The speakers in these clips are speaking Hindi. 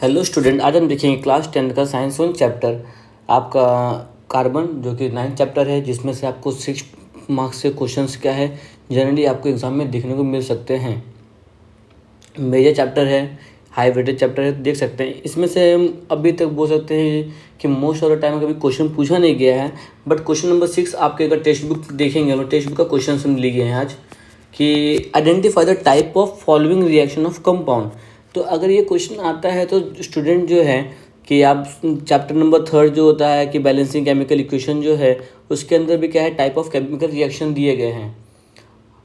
हेलो स्टूडेंट, आज हम देखेंगे क्लास 10 का साइंस 1 चैप्टर आपका कार्बन, जो कि 9th चैप्टर है, जिसमें से आपको 6 मार्क्स से क्वेश्चंस क्या है जनरली आपको एग्जाम में देखने को मिल सकते हैं। मेजर चैप्टर है, हाई वेटेज चैप्टर है, देख सकते हैं। इसमें से हम अभी तक बोल सकते हैं कि मोस्ट ऑफ द टाइम कभी क्वेश्चन पूछा नहीं गया है, बट क्वेश्चन नंबर 6 आपके अगर टेक्स्ट बुक देखेंगे तो टेक्स्ट बुक का क्वेश्चन हम लिए गए हैं आज कि identify the type of following reaction of compound. तो अगर ये क्वेश्चन आता है तो स्टूडेंट जो है कि आप चैप्टर नंबर 3 जो होता है कि बैलेंसिंग केमिकल इक्वेशन जो है, उसके अंदर भी क्या है, टाइप ऑफ केमिकल रिएक्शन दिए गए हैं।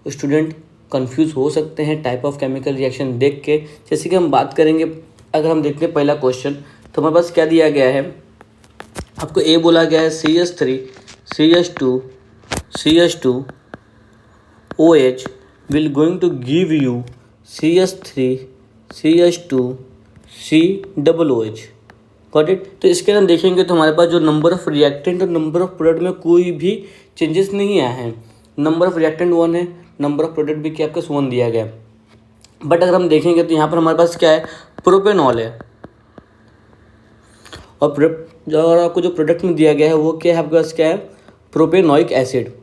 स्टूडेंट कंफ्यूज हो सकते हैं टाइप ऑफ केमिकल रिएक्शन देख के। जैसे कि हम बात करेंगे, अगर हम देखते हैं पहला क्वेश्चन, तो हमारे पास क्या दिया गया है, आपको ए बोला गया है CH3 CH2 CH2 OH will going to give you CH3 CH2 COOH। Got it. तो इसके अंदर देखेंगे तो हमारे पास जो नंबर ऑफ रिएक्टेंट और नंबर ऑफ प्रोडक्ट में कोई भी चेंजेस नहीं आए हैं। नंबर ऑफ रिएक्टेंट 1 है, नंबर ऑफ प्रोडक्ट भी क्या आपका 1 दिया गया। बट अगर हम देखेंगे तो यहाँ पर हमारे पास क्या है, प्रोपेनॉल है, और जो आपको जो प्रोडक्ट में दिया गया है वो क्या है, आपके पास क्या है, प्रोपेनोइक एसिड।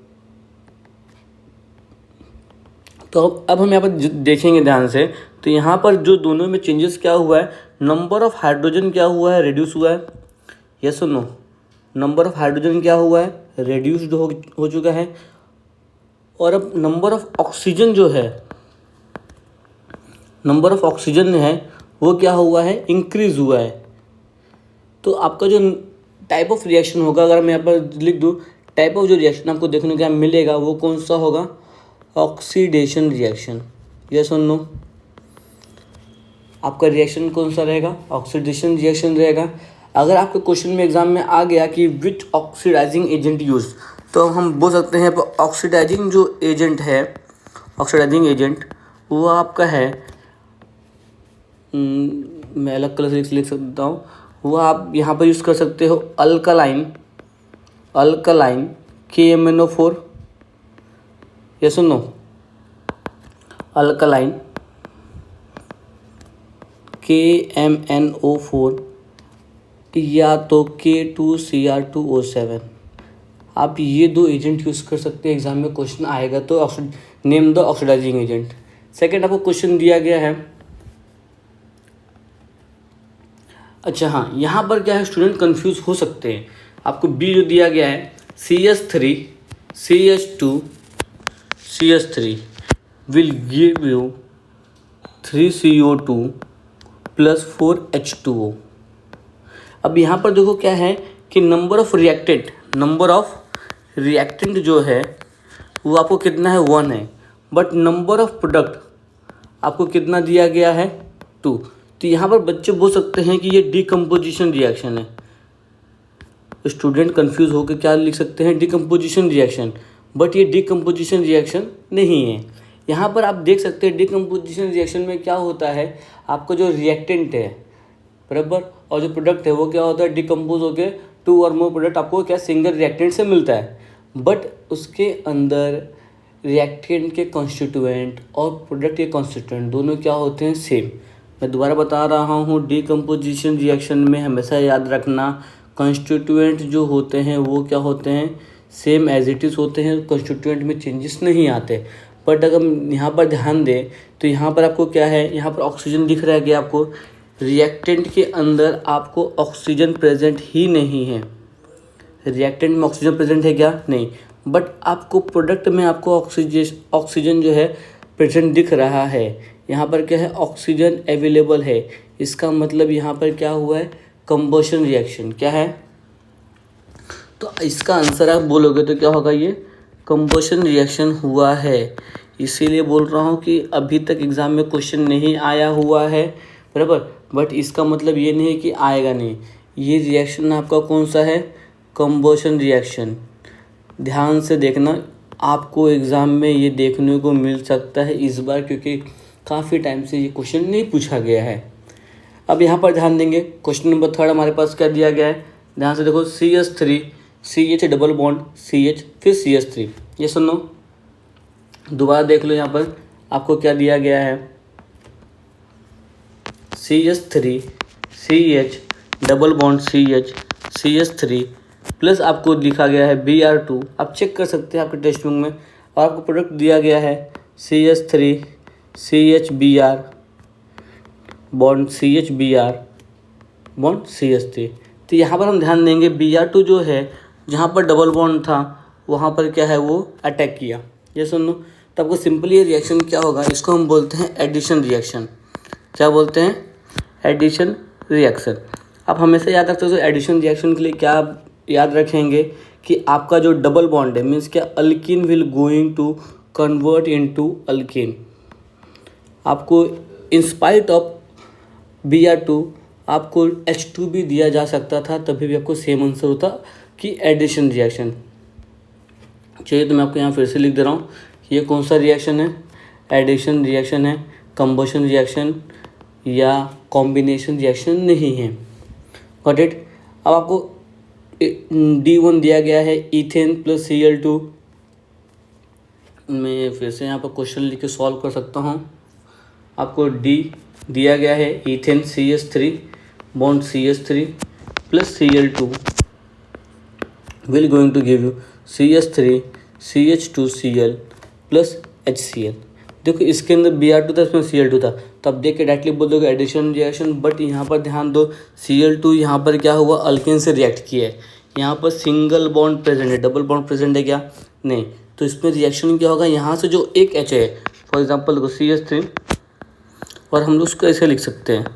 तो अब हम यहाँ पर देखेंगे ध्यान से, तो यहाँ पर जो दोनों में चेंजेस क्या हुआ है, नंबर ऑफ हाइड्रोजन क्या हुआ है, रिड्यूस हुआ है। यस और नो? नंबर ऑफ हाइड्रोजन क्या हुआ है, रिड्यूस्ड हो चुका है। और अब नंबर ऑफ ऑक्सीजन जो है, नंबर ऑफ ऑक्सीजन है वो क्या हुआ है, इंक्रीज हुआ है। तो आपका जो टाइप ऑफ रिएक्शन होगा, अगर मैं यहाँ पर लिख दूँ, टाइप ऑफ जो रिएक्शन आपको देखने को मिलेगा वो कौन सा होगा, ऑक्सीडेशन रिएक्शन। यस और नो? आपका रिएक्शन कौन सा रहेगा, ऑक्सीडेशन रिएक्शन रहेगा। अगर आपके क्वेश्चन में एग्जाम में आ गया कि विच ऑक्सीडाइजिंग एजेंट यूज, तो हम बोल सकते हैं ऑक्सीडाइजिंग जो एजेंट है, ऑक्सीडाइजिंग एजेंट वो आपका है, मैं अलग कलर से लिख सकता हूँ, वो आप यहाँ पर यूज़ कर सकते हो अल्कलाइन, अल्कलाइन KMnO4। यस और नो? अल्कलाइन KMnO4 या तो K2Cr2O7। आप ये दो एजेंट यूज़ कर सकते हैं, एग्जाम में क्वेश्चन आएगा तो name the oxidising agent. Second आपको क्वेश्चन दिया गया है, अच्छा हाँ, यहाँ पर क्या है, स्टूडेंट कंफ्यूज हो सकते हैं। आपको बी जो दिया गया है CH3 CH2 CH3 will give you 3CO2 + 4H2O। अब यहाँ पर देखो क्या है कि नंबर ऑफ रिएक्टेंट जो है वो आपको कितना है, 1 है, बट नंबर ऑफ प्रोडक्ट आपको कितना दिया गया है, 2। तो यहाँ पर बच्चे बोल सकते हैं कि ये डिकम्पोजिशन रिएक्शन है। स्टूडेंट कंफ्यूज होकर क्या लिख सकते हैं, डिकम्पोजिशन रिएक्शन, बट ये डिकम्पोजिशन रिएक्शन नहीं है। यहाँ पर आप देख सकते हैं डिकम्पोजिशन रिएक्शन में क्या होता है, आपका जो रिएक्टेंट है बराबर, और जो प्रोडक्ट है वो क्या होता है, डिकम्पोज होकर 2 और मोर प्रोडक्ट आपको क्या सिंगल रिएक्टेंट से मिलता है। बट उसके अंदर रिएक्टेंट के कॉन्स्टिट्यूएंट और प्रोडक्ट के कॉन्स्टिट्यूएंट दोनों क्या होते हैं, सेम। मैं दोबारा बता रहा हूँ, डिकम्पोजिशन रिएक्शन में हमेशा याद रखना, कॉन्स्टिट्यूएंट जो होते हैं वो क्या होते हैं, सेम एज इट इज़ होते हैं, कॉन्स्टिट्यूएंट में चेंजेस नहीं आते। बट अगर यहाँ पर ध्यान दें तो यहाँ पर आपको क्या है, यहाँ पर ऑक्सीजन दिख रहा है कि आपको रिएक्टेंट के अंदर आपको ऑक्सीजन प्रेजेंट ही नहीं है। रिएक्टेंट में ऑक्सीजन प्रेजेंट है क्या, नहीं, बट आपको प्रोडक्ट में आपको ऑक्सीजन जो है प्रेजेंट दिख रहा है। यहाँ पर क्या है, ऑक्सीजन अवेलेबल है। इसका मतलब यहाँ पर क्या हुआ है, कंबशन रिएक्शन। क्या है, तो इसका आंसर आप बोलोगे तो क्या होगा, ये कंबशन रिएक्शन हुआ है। इसीलिए बोल रहा हूँ कि अभी तक एग्ज़ाम में क्वेश्चन नहीं आया हुआ है बराबर, बट इसका मतलब ये नहीं है कि आएगा नहीं। ये रिएक्शन आपका कौन सा है, कंबशन रिएक्शन। ध्यान से देखना, आपको एग्ज़ाम में ये देखने को मिल सकता है इस बार, क्योंकि काफ़ी टाइम से ये क्वेश्चन नहीं पूछा गया है। अब यहाँ पर ध्यान देंगे, क्वेश्चन नंबर 3 हमारे पास क्या दिया गया है, ध्यान से देखो, CH3 CH double bond CH फिर CH3। ये सुनो, दोबारा देख लो, यहाँ पर आपको क्या दिया गया है, CH3 CH double bond CH CH3 plus आपको लिखा गया है Br2। आप चेक कर सकते हैं आपके टेक्स्ट बुक में, और आपको प्रोडक्ट दिया गया है CH3 CHBr bond CHBr bond CH3। तो यहाँ पर हम ध्यान देंगे Br2 जो है, जहाँ पर डबल बॉन्ड था वहाँ पर क्या है वो अटैक किया। ये सुन लो, तो आपको सिंपली ये रिएक्शन क्या होगा, इसको हम बोलते हैं एडिशन रिएक्शन। क्या बोलते हैं? Addition reaction. आप हमेशा याद रख सकते हो एडिशन रिएक्शन के लिए क्या याद रखेंगे कि आपका जो डबल बॉन्ड है मीन्स क्या, alkene will going to convert into alkene. आपको इंस्पाइट ऑफ Br2 आपको H2 भी दिया जा सकता था, तभी भी आपको सेम आंसर होता कि एडिशन रिएक्शन। चलिए तो मैं आपको यहाँ फिर से लिख दे रहा हूँ, ये कौन सा रिएक्शन है? एडिशन रिएक्शन है, कंबशन रिएक्शन या कॉम्बिनेशन रिएक्शन नहीं है। Got it. अब आपको D1 दिया गया है इथेन प्लस Cl2। मैं फिर से यहाँ पर क्वेश्चन लिख के सॉल्व कर सकता हूँ। आपको D दिया गया है ethane CH3 bond CH3 plus Cl2 will going to give you CH3 CH2Cl plus HCl। देखो इसके अंदर Br2 था, इसमें Cl2 था, तो अब देख के डायरेक्टली बोल दोगे एडिशन रिएक्शन। बट यहाँ पर ध्यान दो, Cl2 यहाँ पर क्या हुआ, अल्केन से रिएक्ट किया है। यहाँ पर सिंगल बॉन्ड प्रेजेंट है, डबल बॉन्ड प्रेजेंट है क्या? नहीं। तो इसमें रिएक्शन क्या होगा, यहाँ से जो एक H है, फॉर एग्जाम्पल देखो CH3, और हम लोग उसको ऐसे लिख सकते हैं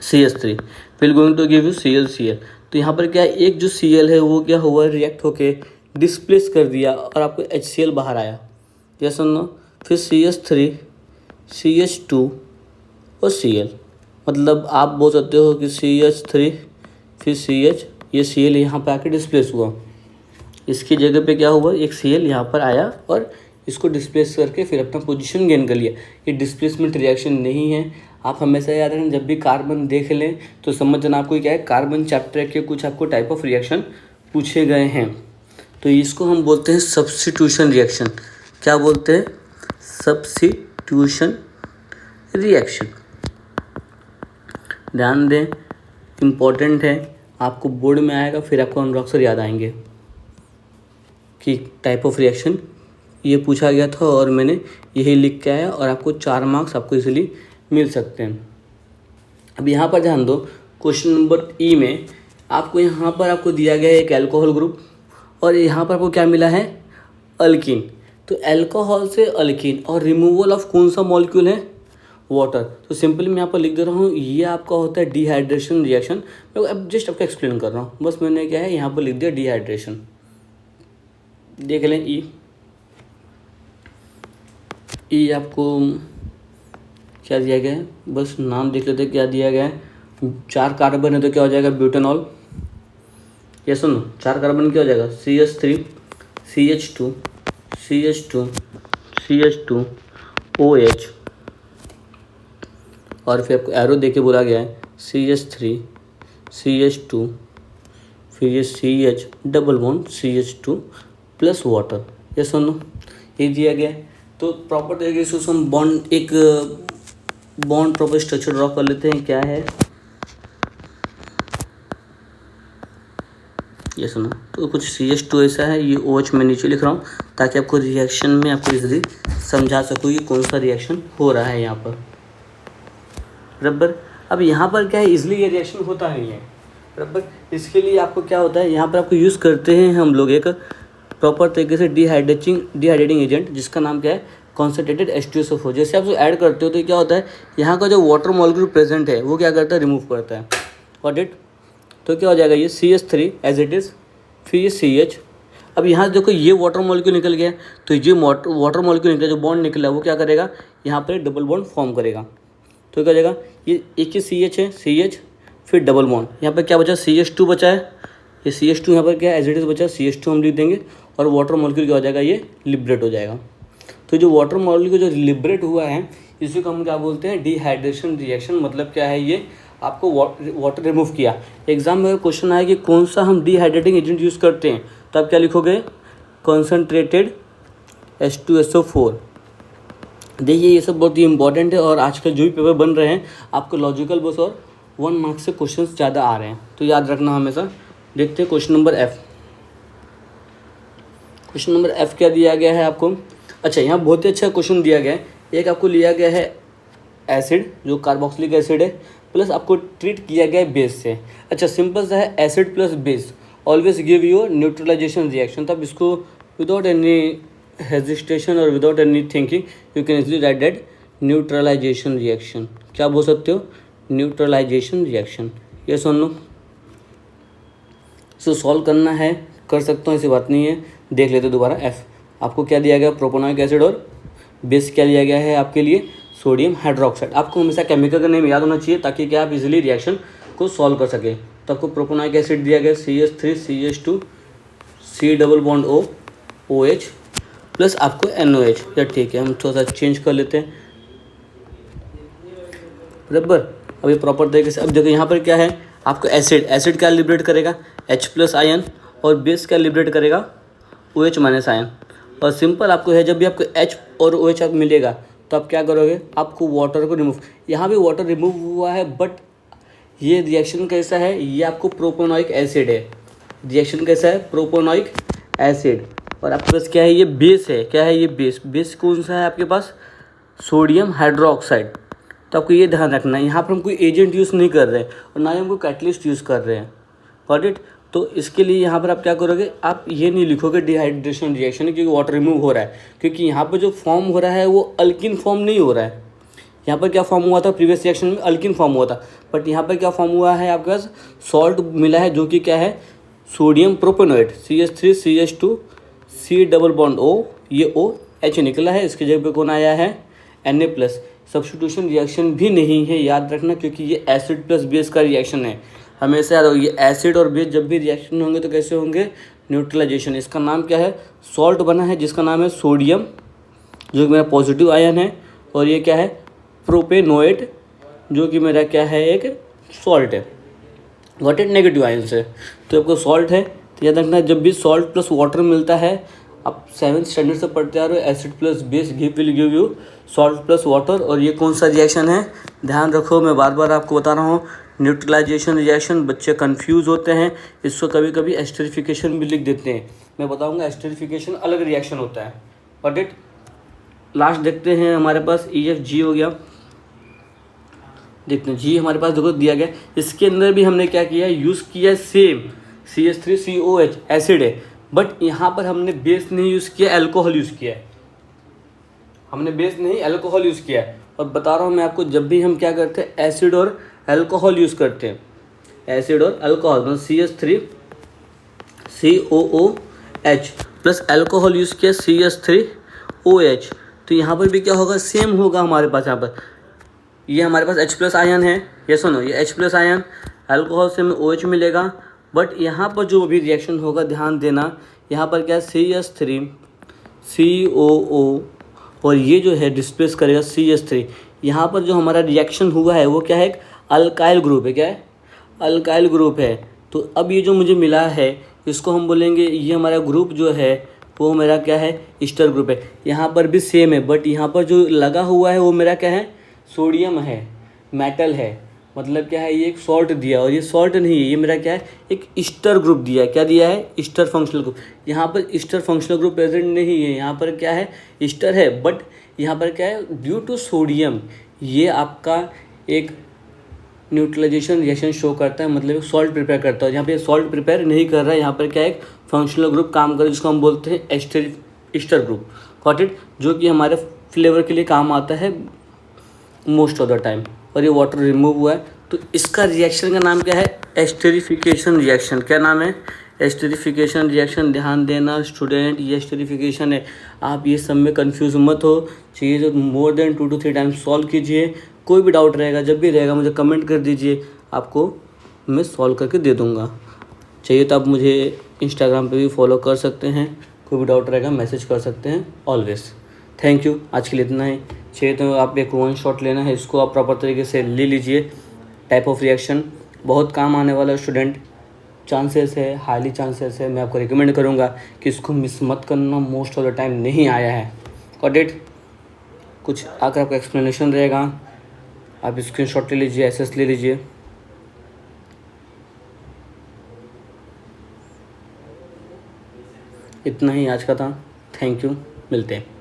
CH3 will going to give you ClCl। तो यहाँ पर क्या है, एक जो Cl है वो क्या हुआ, रिएक्ट होके डिस्प्लेस कर दिया और आपको HCl बाहर आया। या सुनो, फिर CH3 CH2 और Cl, मतलब आप बोल सकते हो कि CH3 फिर CH, ये Cl यहाँ पर आके डिस्प्लेस हुआ, इसकी जगह पे क्या हुआ, एक Cl यहाँ पर आया और इसको डिस्प्लेस करके फिर अपना पोजीशन गेन कर लिया। ये डिस्प्लेसमेंट रिएक्शन नहीं है। आप हमेशा याद रखें, जब भी कार्बन देख लें तो समझ जाना आपको क्या है, कार्बन चैप्टर के कुछ आपको टाइप ऑफ रिएक्शन पूछे गए हैं। तो इसको हम बोलते हैं सब्स्टिट्यूशन रिएक्शन। क्या बोलते हैं? Substitution reaction. ध्यान दें, इम्पॉर्टेंट है, आपको बोर्ड में आएगा, फिर आपको अनरॉक्सर याद आएंगे कि टाइप ऑफ रिएक्शन ये पूछा गया था और मैंने यही लिख के आया, और आपको 4 मार्क्स आपको इजीली मिल सकते हैं। अब यहाँ पर ध्यान दो, क्वेश्चन नंबर ई में आपको यहाँ पर आपको दिया गया है एक अल्कोहल ग्रुप, और यहाँ पर आपको क्या मिला है, अल्कीन। तो अल्कोहल से अल्कीन और रिमूवल ऑफ कौन सा मॉलिक्यूल है, वाटर। तो सिंपली मैं यहाँ पर लिख दे रहा हूँ, ये आपका होता है डिहाइड्रेशन रिएक्शन। मैं अब जस्ट आपको एक्सप्लेन कर रहा हूँ, बस मैंने क्या है यहाँ पर लिख दिया डिहाइड्रेशन। देख लें ई आपको क्या दिया गया है, बस नाम देख लेते क्या दिया गया है। 4 कार्बन है तो क्या हो जाएगा, ब्यूटेनॉल। ये सुनो, 4 कार्बन क्या हो जाएगा, CH3 CH2 CH2 CH2 OH, और फिर आपको एरो देके बोला गया है CH3 CH2 फिर ये CH double bond CH2 plus water. ये सुनो, ये दिया गया है। तो प्रॉपर तरीके से हम बॉन्ड, एक बॉन्ड प्रॉपर स्ट्रक्चर ड्रॉ कर लेते हैं। क्या है ये सुनो, तो कुछ CH2 ऐसा है, ये OH मैं नीचे लिख रहा हूँ ताकि आपको रिएक्शन में आपको इजीली समझा सकूँ कि कौन सा रिएक्शन हो रहा है यहाँ पर। बराबर। अब यहाँ पर क्या है, इजीली ये रिएक्शन होता नहीं है। बराबर। इसके लिए आपको क्या होता है, यहाँ पर आपको यूज़ करते हैं हम लोग एक प्रॉपर तरीके से डिहाइड्रेटिंग एजेंट, जिसका नाम क्या है, कॉन्सेंट्रेटेड H2SO4। जैसे आप उसको ऐड करते हो तो क्या होता है, यहाँ का जो वाटर मॉलिक्यूल प्रेजेंट है वो क्या करता है, रिमूव करता है। Got it. तो क्या हो जाएगा, ये CH3 एज इट इज़, फिर ये CH। अब यहाँ से देखो ये वाटर मॉलिक्यूल निकल गया, तो ये वाटर मॉलिक्यूल निकला, जो बॉन्ड निकला वो क्या करेगा, यहाँ पर डबल बॉन्ड फॉर्म करेगा। तो क्या हो जाएगा, ये एक ही CH है, CH फिर डबल बॉन्ड, यहाँ पर क्या बचा, CH2 बचा है, ये CH2 यहाँ पर क्या एज इट इज़ बचा, CH2 हम लिख देंगे, और वाटर मॉलिक्यूल क्या हो जाएगा, ये लिबरेट हो जाएगा। तो जो वाटर मॉलिक्यूल जो लिबरेट हुआ है, इसी को हम क्या बोलते हैं, डिहाइड्रेशन रिएक्शन। मतलब क्या है, ये आपको वाटर रिमूव किया। एग्जाम में अगर क्वेश्चन आया कि कौन सा हम डिहाइड्रेटिंग एजेंट यूज़ करते हैं, तो आप क्या लिखोगे, कॉन्सेंट्रेटेड H2SO4। देखिए ये सब बहुत ही इंपॉर्टेंट है, और आजकल जो भी पेपर बन रहे हैं आपको लॉजिकल बस और 1 मार्क से क्वेश्चन ज़्यादा आ रहे हैं, तो याद रखना हमेशा। देखते हैं question number F. Question number F क्या दिया गया है आपको। अच्छा, यहाँ बहुत ही अच्छा क्वेश्चन दिया गया है। एक आपको लिया गया है एसिड जो कार्बोक्सिलिक एसिड है, प्लस आपको ट्रीट किया गया है बेस से। अच्छा, सिंपल सा है, acid plus base always give you neutralisation reaction. तब इसको विदाउट एनी हेजिटेशन और without any thinking you can easily write that neutralisation reaction. क्या बोल सकते हो, न्यूट्रलाइजेशन रिएक्शन। ये सुन लो, इसको सॉल्व करना है, कर सकता हूँ, ऐसी बात नहीं है। देख लेते दोबारा एफ। आपको क्या दिया गया, प्रोपोनोइक एसिड, और बेस क्या लिया गया है आपके लिए, सोडियम हाइड्रोक्साइड। आपको हमेशा केमिकल का नेम याद होना चाहिए ताकि क्या आप इजीली रिएक्शन को सॉल्व कर सके। तो आपको प्रोपोनोइक एसिड दिया गया CH3 CH2 C double bond O OH plus आपको NOH। या ठीक है, हम थोड़ा सा चेंज कर लेते हैं बराबर। अभी प्रॉपर तरीके से अब देखो यहाँ पर क्या है, आपको एसिड क्या लिबरेट करेगा, H प्लस आयन, और बेस क्या लिबरेट करेगा, OH माइनस आयन। और सिंपल आपको है, जब भी आपको H और OH आप मिलेगा तो आप क्या करोगे, आपको वाटर को रिमूव, यहाँ भी वाटर रिमूव हुआ है, बट ये रिएक्शन कैसा है, ये आपको प्रोपोनोइक एसिड है। रिएक्शन कैसा है, प्रोपोनोइक एसिड। और आपके पास क्या है, ये बेस है। क्या है ये बेस कौन सा है आपके पास, सोडियम हाइड्रोक्साइड। तो आपको ये ध्यान रखना है, यहाँ पर हम कोई एजेंट यूज़ नहीं कर रहे हैं और ना ही हम कोई कैटलिस्ट यूज़ कर रहे हैं। Got it. तो इसके लिए यहाँ पर आप क्या करोगे, आप ये नहीं लिखोगे डिहाइड्रेशन रिएक्शन है क्योंकि वाटर रिमूव हो रहा है, क्योंकि यहाँ पर जो फॉर्म हो रहा है वो अल्किन फॉर्म नहीं हो रहा है। यहाँ पर क्या फॉर्म हुआ था, प्रीवियस रिएक्शन में अल्किन फॉर्म हुआ था, बट यहाँ पर क्या फॉर्म हुआ है, आपके पास सॉल्ट मिला है जो कि क्या है, sodium propanoate CH3 CH2 C double bond O, ये OH निकला है। इसके जगह पे कौन आया है, Na+। सब्स्टिट्यूशन रिएक्शन भी नहीं है, याद रखना, क्योंकि ये एसिड प्लस बेस का रिएक्शन है। हमेशा याद रखो, ये एसिड और बेस जब भी रिएक्शन होंगे तो कैसे होंगे, न्यूट्रलाइजेशन। इसका नाम क्या है, सॉल्ट बना है जिसका नाम है सोडियम जो कि मेरा पॉजिटिव आयन है, और ये क्या है, प्रोपेनोएट जो कि मेरा क्या है, एक सॉल्ट है। गॉट इट, नेगेटिव आयन से। तो आपको सॉल्ट है, तो याद रखना जब भी सॉल्ट प्लस वाटर मिलता है, आप 7th स्टैंडर्ड से पढ़ते आ रहे हो, acid plus base will give you salt plus water. और ये कौन सा रिएक्शन है, ध्यान रखो, मैं बार बार आपको बता रहा हूँ, न्यूट्रलाइजेशन रिएक्शन। बच्चे कंफ्यूज होते हैं, इसको कभी कभी एस्टरिफिकेशन भी लिख देते हैं। मैं बताऊँगा एस्टरिफिकेशन अलग रिएक्शन होता है। Got it. लास्ट देखते हैं, हमारे पास EFG हो गया। देखते हैं जी, हमारे पास देखो दिया गया, इसके अंदर भी हमने क्या किया, यूज़ किया सेम CH3 COH एसिड है, बट यहाँ पर हमने बेस नहीं यूज़ किया, अल्कोहल यूज़ किया है। हमने बेस नहीं, अल्कोहल यूज़ किया है। और बता रहा हूँ मैं आपको, जब भी हम क्या करते हैं, एसिड और अल्कोहल यूज़ करते हैं, एसिड और अल्कोहल, मतलब CH3 COOH plus alcohol use किया CH3OH, तो यहाँ पर भी क्या होगा, सेम होगा हमारे पास। यहाँ पर ये हमारे पास H प्लस आयन है, ये सुनो, ये H प्लस आयन, अल्कोहल से हमें OH मिलेगा, बट यहाँ पर जो भी रिएक्शन होगा ध्यान देना, यहाँ पर क्या है, CH3 COO, और ये जो है डिस्प्लेस करेगा CH3। यहाँ पर जो हमारा रिएक्शन हुआ है वो क्या है, एक अल्काइल ग्रुप है। क्या है, अल्काइल ग्रुप है। तो अब ये जो मुझे मिला है इसको हम बोलेंगे, ये हमारा ग्रुप जो है वो मेरा क्या है, ईस्टर ग्रुप है। यहाँ पर भी सेम है, बट यहाँ पर जो लगा हुआ है वो मेरा क्या है, सोडियम है, मेटल है। मतलब क्या है, ये एक सॉल्ट दिया, और ये सॉल्ट नहीं है, ये मेरा क्या है, एक ईस्टर ग्रुप दिया है। क्या दिया है, ईस्टर फंक्शनल ग्रुप। यहाँ पर ईस्टर फंक्शनल ग्रुप प्रेजेंट नहीं है, यहाँ पर क्या है, ईस्टर है, बट यहाँ पर क्या है, ड्यू टू सोडियम ये आपका एक न्यूट्रलाइजेशन रिएक्शन शो करता है, मतलब एक सॉल्ट प्रिपेयर करता है। यहाँ पे सॉल्ट प्रिपेयर नहीं कर रहा है, यहाँ पर क्या है, एक फंक्शनल ग्रुप काम कर रहा है जिसको हम बोलते हैं ईस्टर ग्रुप। Got it. जो कि हमारे फ्लेवर के लिए काम आता है मोस्ट ऑफ द टाइम। और ये वाटर रिमूव हुआ है, तो इसका रिएक्शन का नाम क्या है, एस्टरिफिकेशन रिएक्शन। क्या नाम है, एस्टरिफिकेशन रिएक्शन। ध्यान देना स्टूडेंट, ये एस्टरिफिकेशन है, आप ये सब में कंफ्यूज मत हो। चाहिए तो more than 2 to 3 times solve कीजिए। कोई भी डाउट रहेगा, जब भी रहेगा मुझे कमेंट कर दीजिए, आपको मैं सॉल्व करके दे दूँगा। चाहिए तो आप मुझे इंस्टाग्राम पे भी फॉलो कर सकते हैं, कोई भी डाउट रहेगा मैसेज कर सकते हैं ऑलवेज। थैंक यू, आज के लिए इतना ही। चाहिए तो आप एक 1 शॉट लेना है, इसको आप प्रॉपर तरीके से ले लीजिए। टाइप ऑफ रिएक्शन बहुत काम आने वाला स्टूडेंट, चांसेस है, हाईली चांसेस है। मैं आपको रिकमेंड करूँगा कि इसको मिस मत करना, मोस्ट ऑफ द टाइम नहीं आया है। Got it. कुछ आकर आपका एक्सप्लेनेशन रहेगा, आप स्क्रीनशॉट ले लीजिए, एसएस ले लीजिए। इतना ही आज का था। थैंक यू, मिलते हैं।